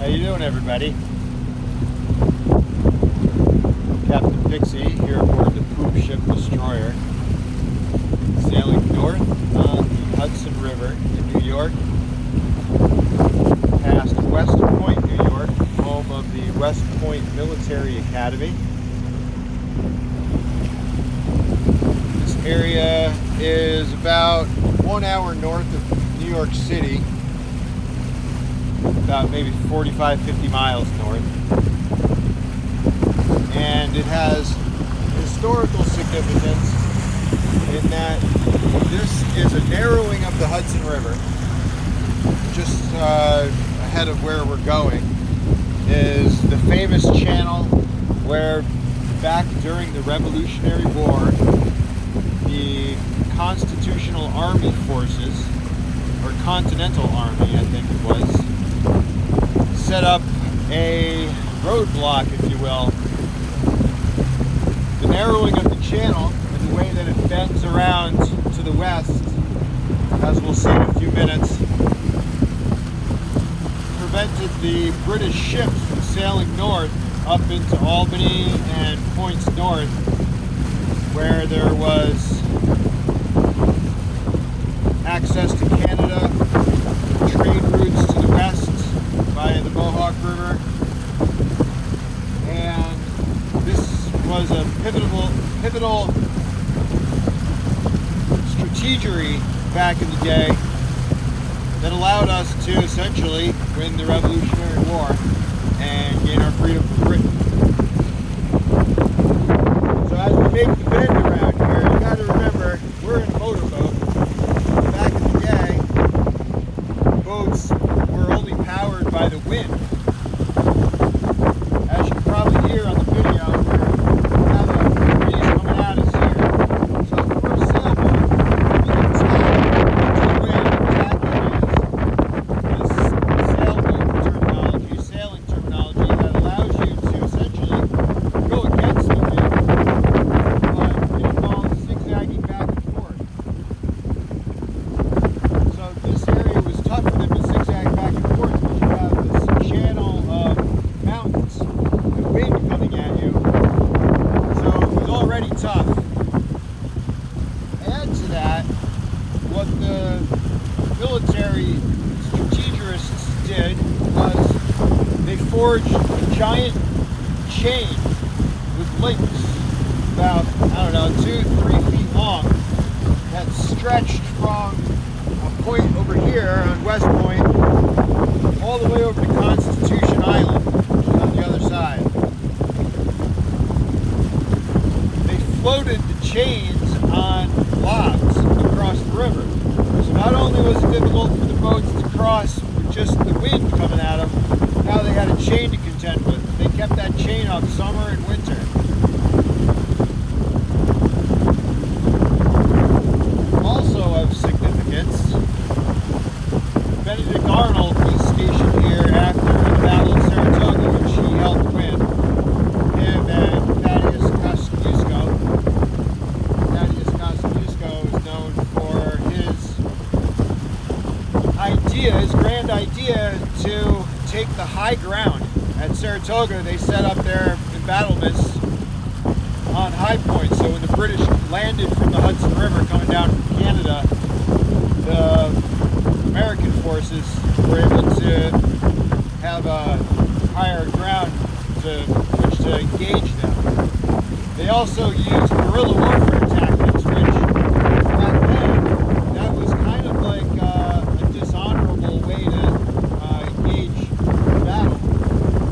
you doing, everybody? Captain Pixie here aboard the Poop Ship Destroyer, sailing north on the Hudson River in New York, past West Point, New York, home of the West Point Military Academy. This area is about 1 hour north of New York City, about maybe 45-50 miles north, and it has historical significance in that this is a narrowing of the Hudson River. Just ahead of where we're going is the famous channel where back during the Revolutionary War the Constitutional Army Forces, or Continental Army I think it was, set up a roadblock, if you will. The narrowing of the channel and the way that it bends around to the west, as we'll see in a few minutes, prevented the British ships from sailing north up into Albany and points north, where there was access to Canada, trade routes to the west via the Mohawk River, and this was a pivotal strategery back in the day that allowed us to essentially win the Revolutionary War and gain our freedom from Britain. So as we make the bend around here, you got to remember we're in a motorboat. Back in the day, boats were only powered by the wind. As you can probably hear on the video, we have a breeze coming at us here. So if we're a sailboat, you can tell the wind exactly is sailboat terminology, sailing terminology that allows you to essentially go against the wind, but it involves zigzagging back and forth. So this area was tough for them to zigzag back and forth because you have this channel of mountains and wind coming at you. So it was already tough. Add to that, what the military strategists did was they forged a giant chain with links about, 2-3 feet long that stretched from a point over here on West Point all the way over to Constitution Island, which is on the other side. They floated the chains on logs across the river. So not only was it difficult for the boats to cross with just the wind coming at them, now they had a chain to contend with. They kept that chain up summer and winter. Also of significance, Benedict Arnold was stationed here after the Battle of Saratoga, which he helped win. Him and Thaddeus Kosciuszko. Thaddeus Kosciuszko is known for his grand idea to take the high ground. At Saratoga, they set up their embattlements on high points, so when the British landed from the Hudson River coming down from Canada, the American forces were able to have a higher ground to which to engage them. They also used guerrilla warfare tactics, which back then, that was kind of like a dishonorable way to engage battle,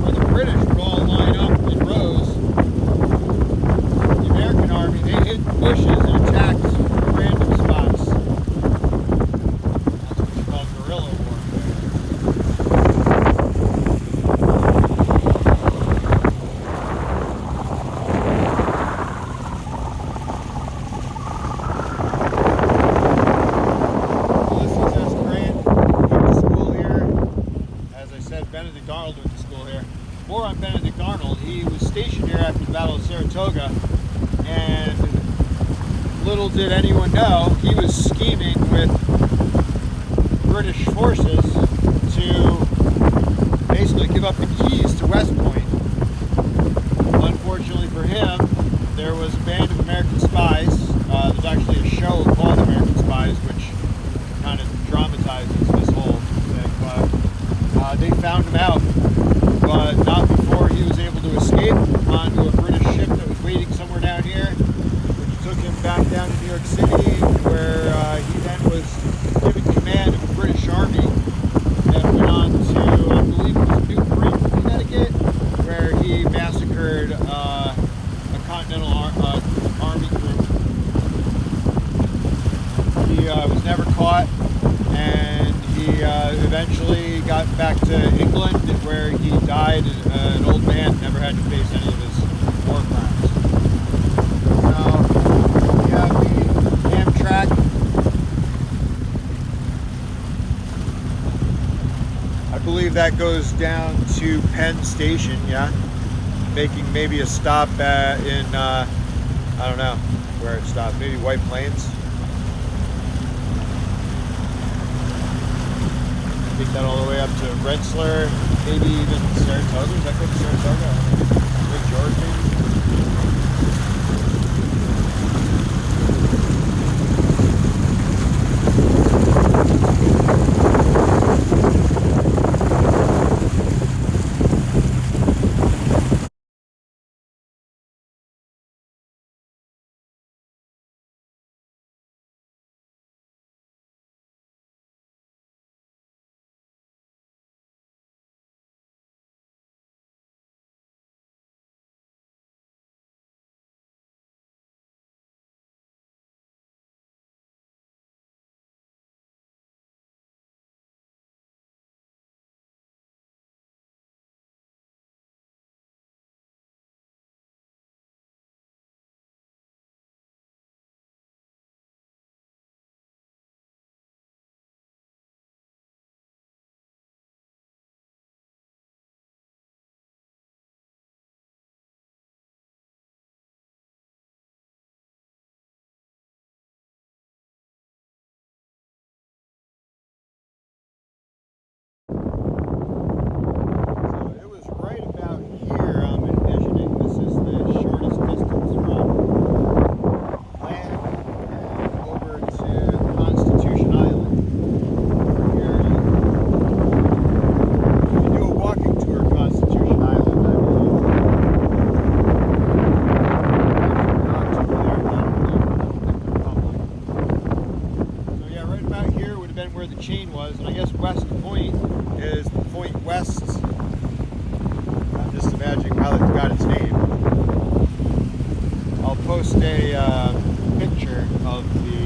where the British would all line up in rows. The American army, they hid bushes and attacked random spots. That's what you call guerrilla warfare. Benedict Arnold went to school here. More on Benedict Arnold. He was stationed here after the Battle of Saratoga, and little did anyone know, he was scheming with British forces to basically give up West Point. Unfortunately for him, there was a band of American spies. There's actually a show called American Spies, which kind of dramatizes this whole thing. But they found him out, but not before he was able to escape onto a British ship that was waiting somewhere down here, which took him back down to New York City, where he then was given command of a British army that went on to, I believe it was Newbury, Connecticut, where he massacred a Continental Army group. He was never caught, and he eventually got back to England, where he died an old man, never had to face any of his war crimes. Now, we have the Amtrak. I believe that goes down to Penn Station, yeah? Making maybe a stop in, I don't know where it stopped, maybe White Plains. Take that all the way up to Rensselaer, maybe even Saratoga. Is that good to Saratoga? Lake George, maybe? Post a picture of the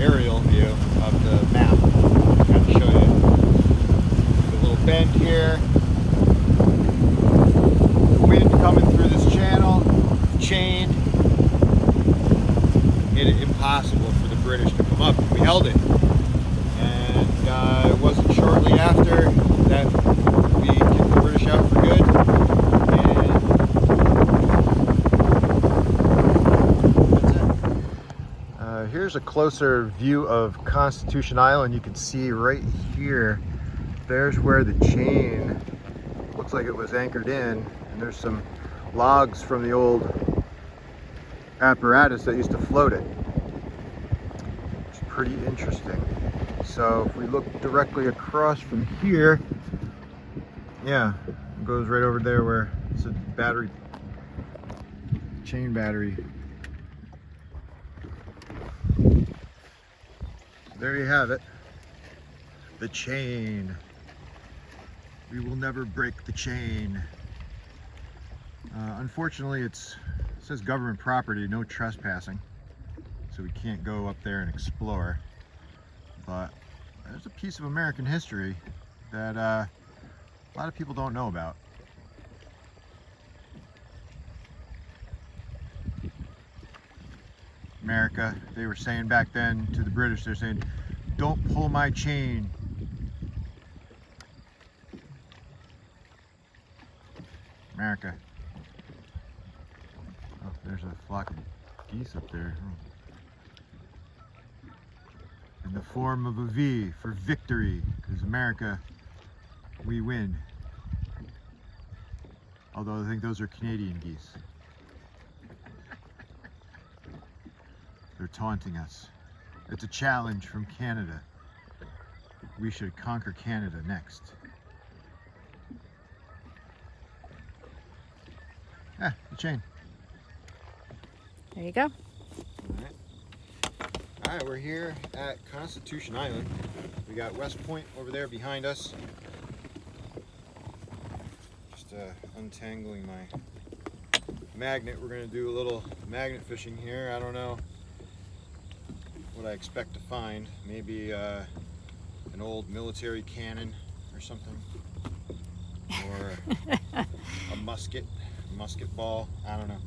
aerial view of the map. Kind of show you the little bend here. The wind coming through this channel, chain, made it impossible for the British to come up. We held it, and it wasn't shortly after that we kicked the British out for good. Here's a closer view of Constitution Island. You can see right here, there's where the chain looks like it was anchored in, and there's some logs from the old apparatus that used to float it. It's pretty interesting. So if we look directly across from here, yeah, it goes right over there where it's a battery, chain battery. There you have it, the chain. We will never break the chain. Unfortunately, it says government property, no trespassing, so we can't go up there and explore. But there's a piece of American history that a lot of people don't know about. America, they were saying back then to the British, they're saying, don't pull my chain. America. Oh, there's a flock of geese up there. In the form of a V for victory, because America, we win. Although I think those are Canadian geese. They're taunting us. It's a challenge from Canada. We should conquer Canada next. Ah, the chain. There you go. All right, we're here at Constitution Island. We got West Point over there behind us. Just untangling my magnet. We're gonna do a little magnet fishing here. I don't know what I expect to find. Maybe an old military cannon or something, or a musket ball. I don't know.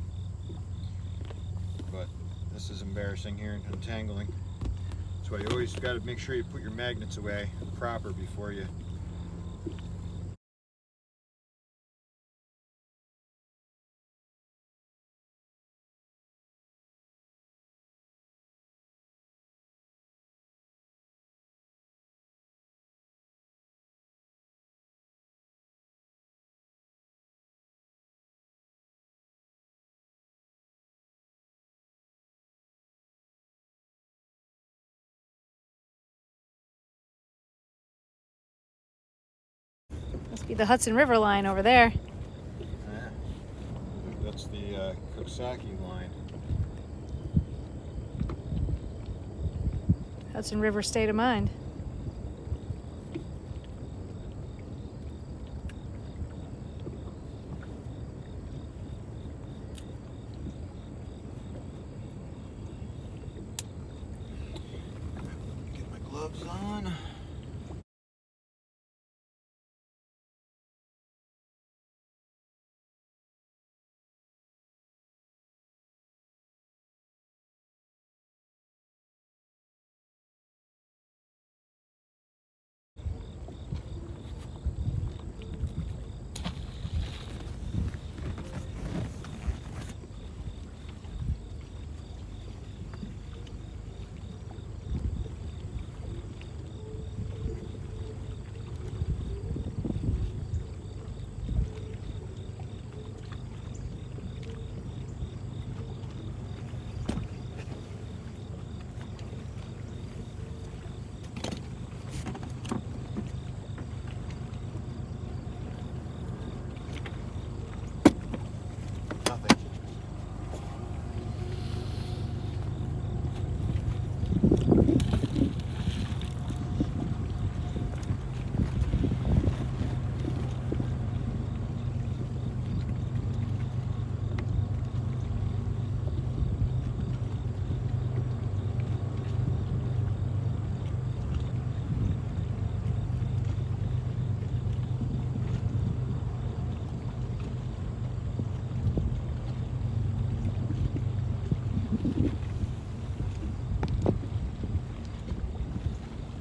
But this is embarrassing here, untangling. That's why you always got to make sure you put your magnets away proper before you. Must be the Hudson River line over there. Yeah. That's the Coxsackie line. Hudson River State of Mind. Get my gloves on.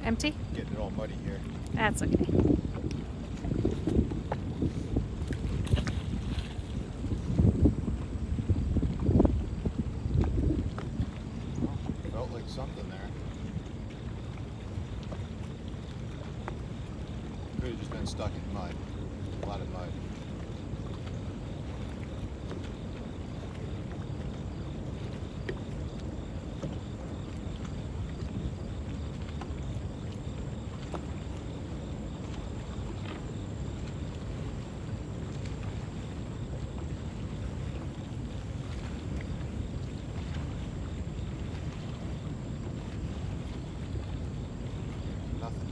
Empty? Getting it all muddy here. That's okay. Felt like something there. Could have just been stuck in mud. A lot of mud. Nothing.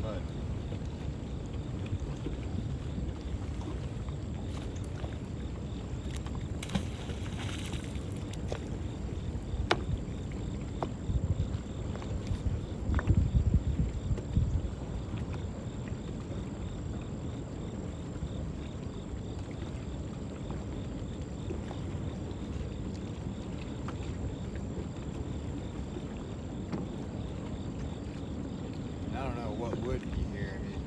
Mud. I don't know what would be here. I mean,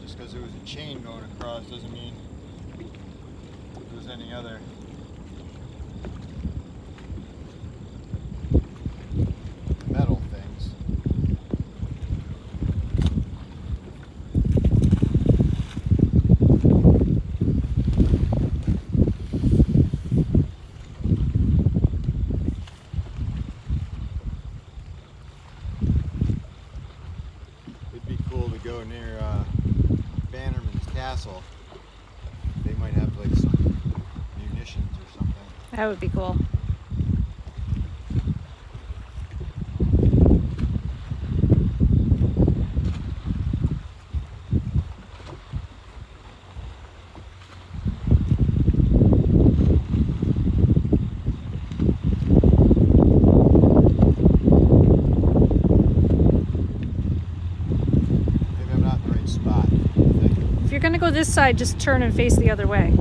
just because there was a chain going across doesn't mean there's any other metal things. go near Bannerman's Castle, they might have like some munitions or something. That would be cool. Maybe I'm not in the right spot. I think. If you're gonna go this side, just turn and face the other way.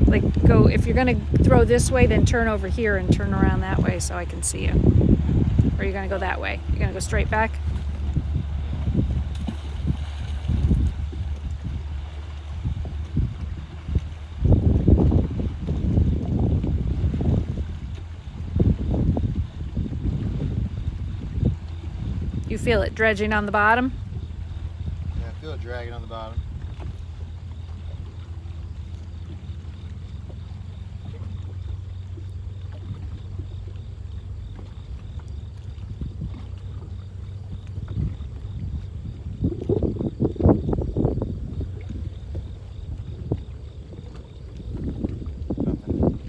Like go, if you're gonna throw this way, then turn over here and turn around that way so I can see you. Or you're gonna go that way. You're gonna go straight back. You feel it dredging on the bottom? Yeah, I feel it dragging on the bottom. Nothing.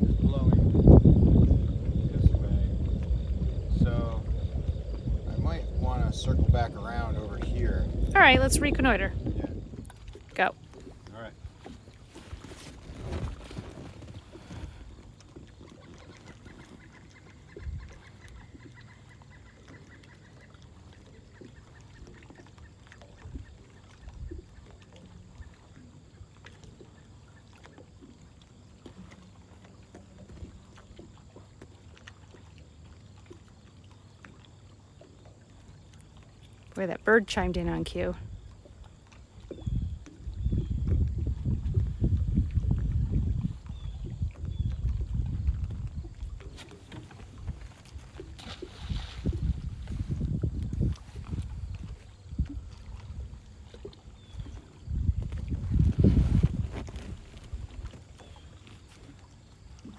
It's blowing this way. So I might want to circle back around over here. All right, let's reconnoiter. Yeah. Go. All right. Boy, that bird chimed in on cue.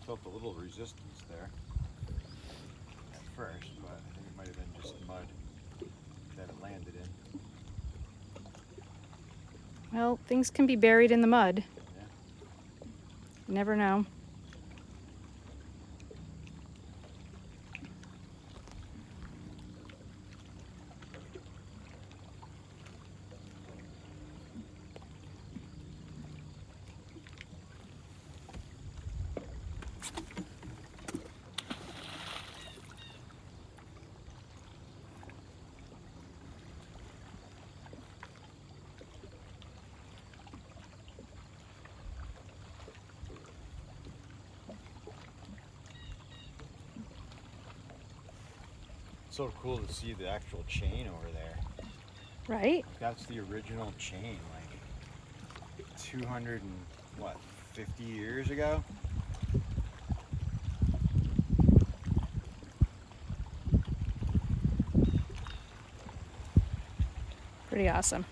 Felt a little resistance there at first, but I think it might have been just mud that it landed in. Well, things can be buried in the mud. Yeah. You never know. So cool to see the actual chain over there. Right? That's the original chain, like 250 years ago. Pretty awesome.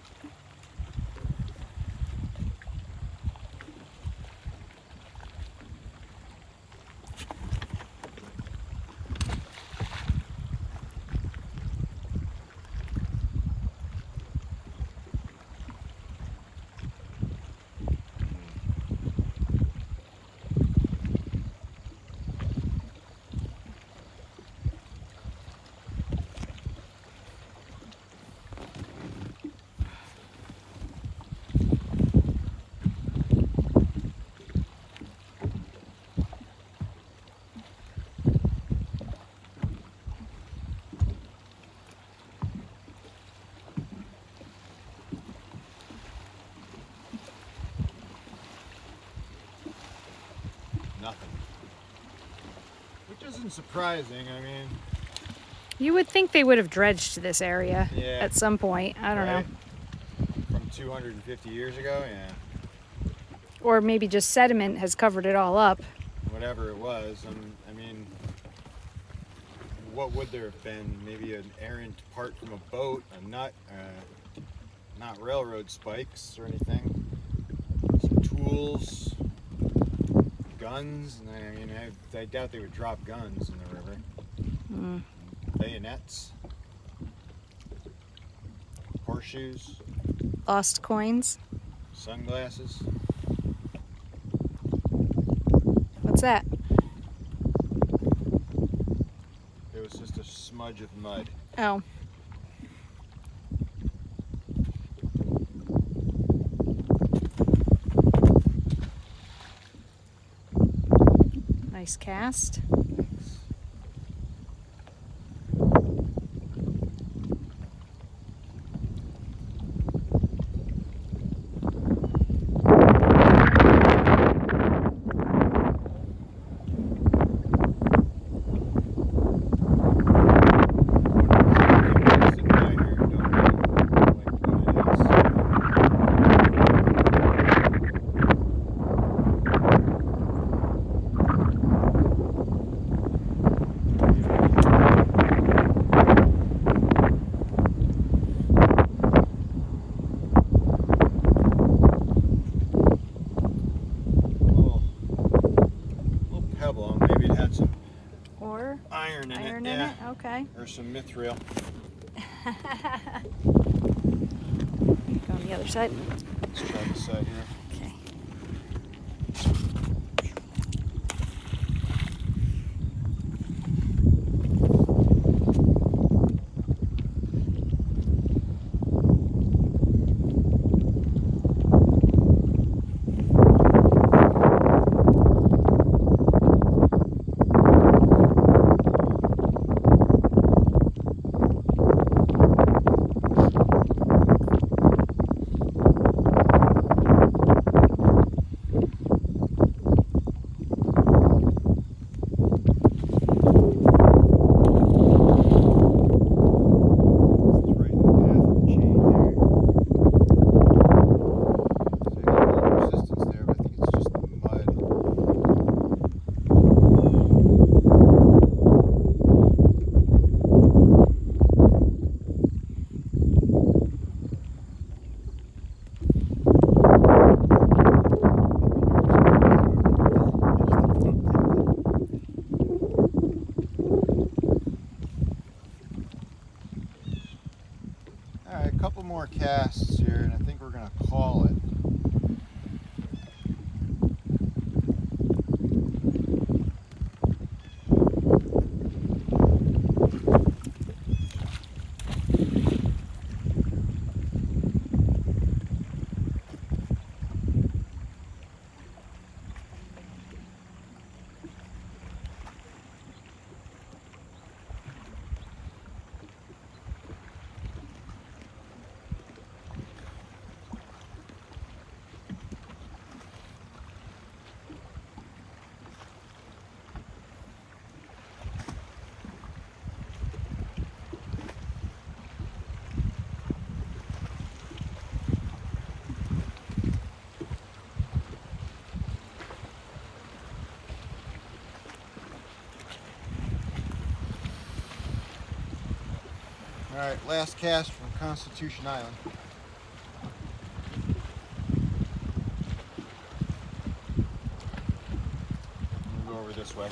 Nothing. Which isn't surprising. I mean, You would think they would have dredged this area Yeah. at some point. I don't know. right? From 250 years ago, yeah. Or maybe just sediment has covered it all up. Whatever it was. I mean, what would there have been? Maybe an errant part from a boat, a nut, not railroad spikes or anything. Some tools, guns. And I mean, I doubt they would drop guns in the river. Mm. bayonets, horseshoes, Lost coins. sunglasses. What's that? It was just a smudge of mud. Oh. Nice cast. Pebble, maybe it had some Or iron in iron it. in Yeah. it? Okay. Or some mithril. Go on the other side. Let's try this side here. Okay. Alright, a couple more casts here, and I think we're going to call it. Alright, last cast from Constitution Island. We'll go over this way.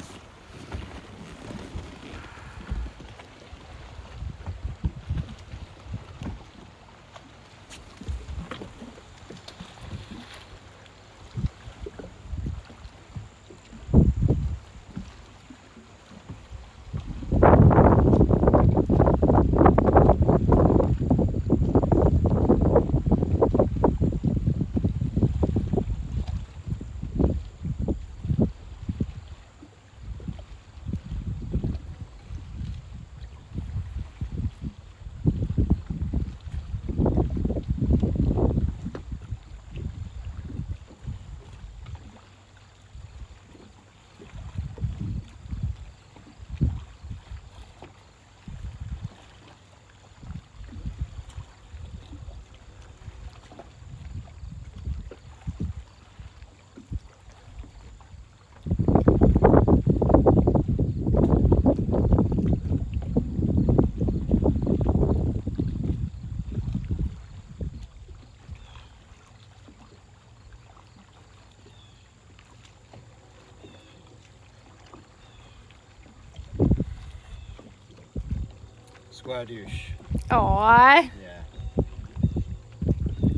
Squadouche. Aw. Yeah.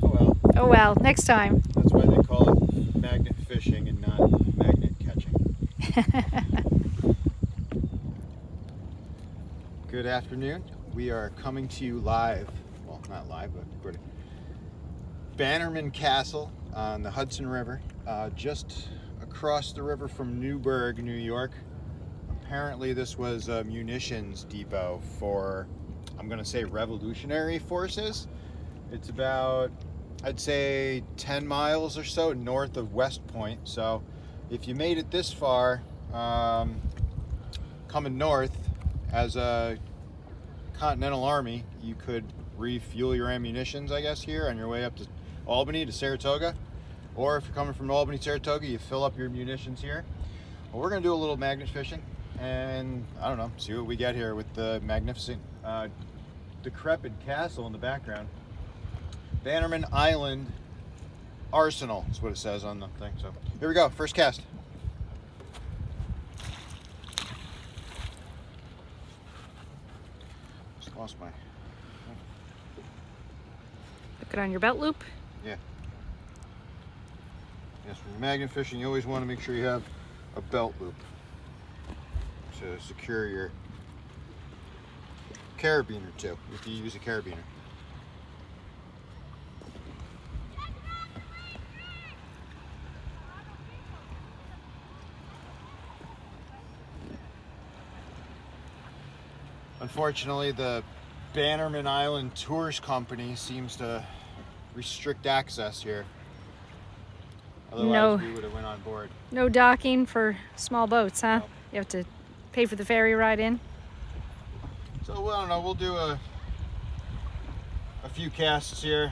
Oh well. Oh well, next time. That's why they call it magnet fishing and not magnet catching. Good afternoon. We are coming to you live, well, not live, but recorded. Bannerman Castle on the Hudson River, just across the river from Newburgh, New York. Apparently this was a munitions depot for, I'm going to say, revolutionary forces. It's about, I'd say, 10 miles or so north of West Point. So if you made it this far, coming north as a Continental Army, you could refuel your ammunitions, I guess, here on your way up to Albany, to Saratoga. Or if you're coming from Albany, Saratoga, you fill up your munitions here. Well, we're going to do a little magnet fishing and, I don't know, see what we get here with the magnificent decrepit castle in the background. Bannerman Island Arsenal is what it says on the thing. So here we go, first cast. Just lost my... Hook it on your belt loop. Yeah. Yes, when you're magnet fishing, you always want to make sure you have a belt loop to secure your carabiner too, if you use a carabiner. Unfortunately, the Bannerman Island Tours Company seems to restrict access here. Otherwise, No. we would have went on board. No docking for small boats, huh? No. You have to pay for the ferry ride in. So, well, I don't know, we'll do a few casts here.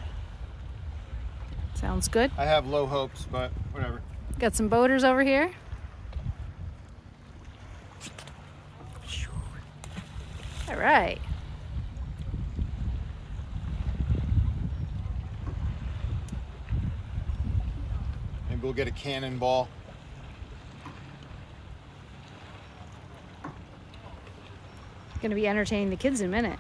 Sounds good. I have low hopes, but whatever. Got some boaters over here. All right. Maybe we'll get a cannonball. Gonna be entertaining the kids in a minute.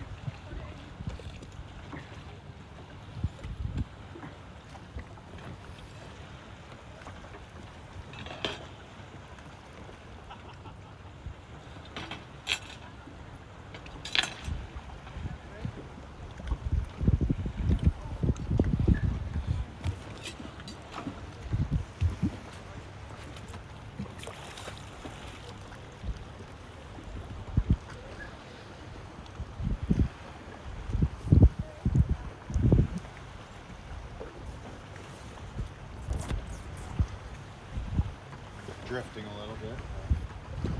Drifting a little bit.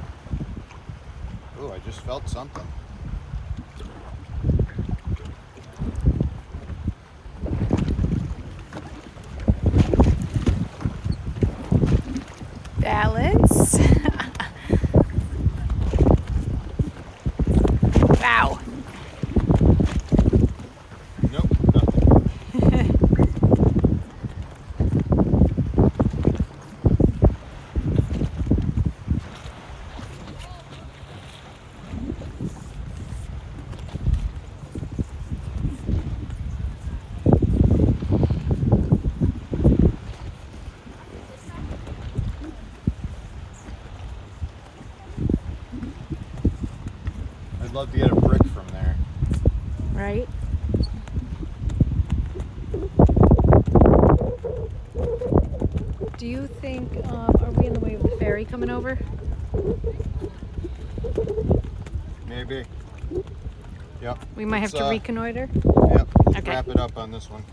Oh, I just felt something. Balance. Wow. Nope, nothing. I'd love to get a brick from there. Right? Do you think, are we in the way of the ferry coming over? Maybe. Yep. We might have Let's, to reconnoiter. Yep. Let's Okay. wrap it up on this one.